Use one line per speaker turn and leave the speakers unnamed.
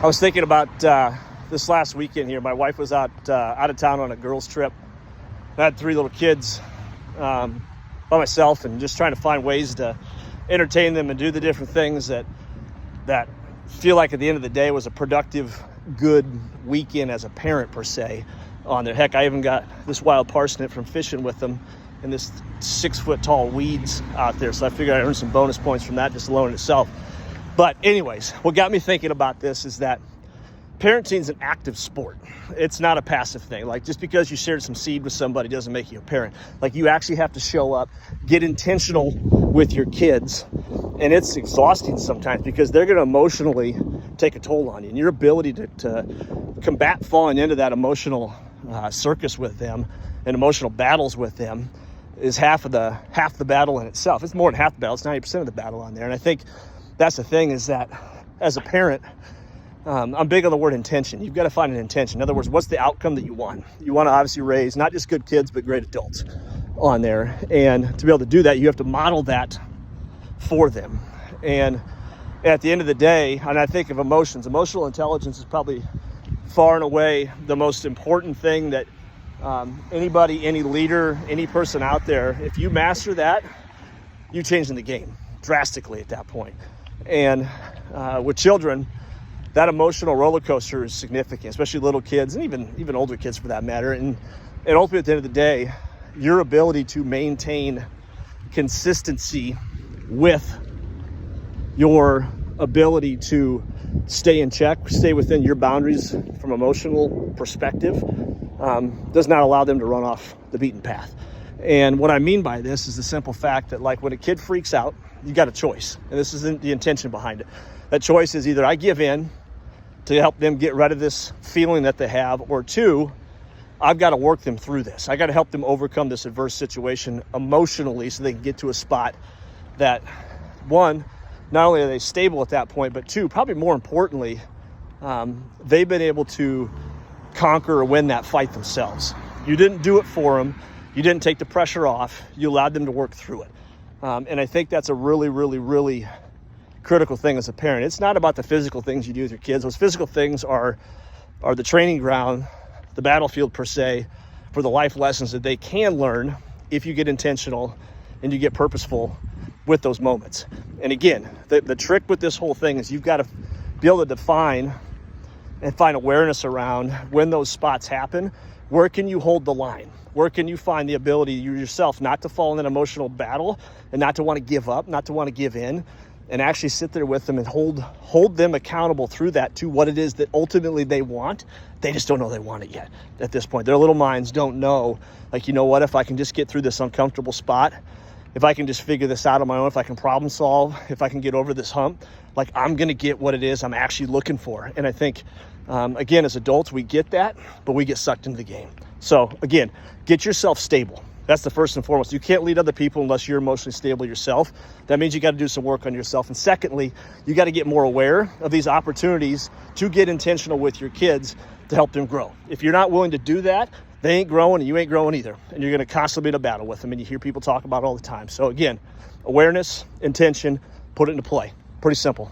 I was thinking about this last weekend here. My wife was out of town on a girls' trip. I had 3 little kids by myself, and just trying to find ways to entertain them and do the different things that feel like at the end of the day was a productive, good weekend as a parent per se on there. Heck, I even got this wild parsnip from fishing with them in this 6-foot tall weeds out there. So I figured I'd earn some bonus points from that just alone in itself. But anyways, what got me thinking about this is that parenting is an active sport. It's not a passive thing. Like, just because you shared some seed with somebody doesn't make you a parent. Like, you actually have to show up, get intentional with your kids. And it's exhausting sometimes because they're going to emotionally take a toll on you. And your ability to combat falling into that emotional circus with them and emotional battles with them is half the battle in itself. It's more than half the battle. It's 90% of the battle on there. And I think that's the thing, is that as a parent, I'm big on the word intention. You've got to find an intention. In other words, what's the outcome that you want? You want to obviously raise not just good kids, but great adults on there. And to be able to do that, you have to model that for them. And at the end of the day, and I think of emotions, emotional intelligence is probably far and away the most important thing that anybody, any leader, any person out there, if you master that, you're changing the game drastically at that point. And with children, that emotional roller coaster is significant, especially little kids and even older kids for that matter. And ultimately, at the end of the day, your ability to maintain consistency with your ability to stay in check, stay within your boundaries from emotional perspective, does not allow them to run off the beaten path. And what I mean by this is the simple fact that, like, when a kid freaks out, you got a choice. And this isn't the intention behind it. That choice is either I give in to help them get rid of this feeling that they have, or 2, I've got to work them through this. I got to help them overcome this adverse situation emotionally so they can get to a spot that, 1, not only are they stable at that point, but 2, probably more importantly, they've been able to conquer or win that fight themselves. You didn't do it for them. You didn't take the pressure off. You allowed them to work through it. And I think that's a really, really, really critical thing as a parent. It's not about the physical things you do with your kids. Those physical things are the training ground, the battlefield per se, for the life lessons that they can learn if you get intentional and you get purposeful with those moments. And again, the trick with this whole thing is you've got to be able to define and find awareness around when those spots happen. Where can you hold the line? Where can you find the ability yourself not to fall in an emotional battle and not to want to give up, not to want to give in, and actually sit there with them and hold them accountable through that to what it is that ultimately they want. They just don't know they want it yet at this point. Their little minds don't know, like, you know what, if I can just get through this uncomfortable spot, if I can just figure this out on my own, if I can problem solve, if I can get over this hump, like, I'm going to get what it is I'm actually looking for. And I think, again, as adults, we get that, but we get sucked into the game. So again, get yourself stable. That's the first and foremost. You can't lead other people unless you're emotionally stable yourself. That means you got to do some work on yourself. And secondly, you got to get more aware of these opportunities to get intentional with your kids to help them grow. If you're not willing to do that, they ain't growing and you ain't growing either. And you're going to constantly be in a battle with them. And you hear people talk about it all the time. So again, awareness, intention, put it into play. Pretty simple.